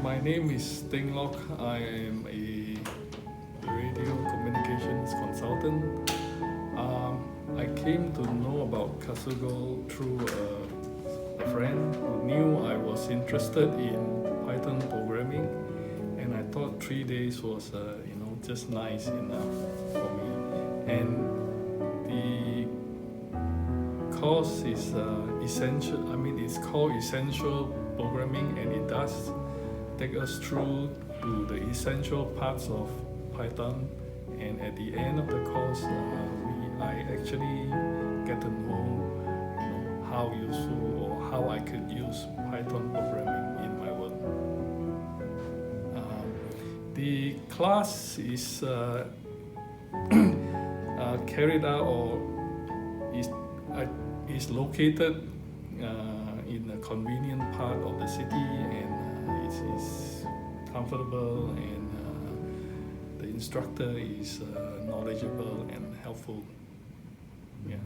My name is Teng Lok. I am a radio communications consultant. I came to know about CASUGOL through a friend who knew I was interested in Python programming, and I thought 3 days was just nice enough for me. And the course is essential. I mean, it's called essential programming, and it does take us through to the essential parts of Python. And at the end of the course, I actually get to know, how useful or how I could use Python programming in my work. The class is carried out or is located in a convenient part of the city, and it is comfortable, and the instructor is knowledgeable and helpful. Yeah.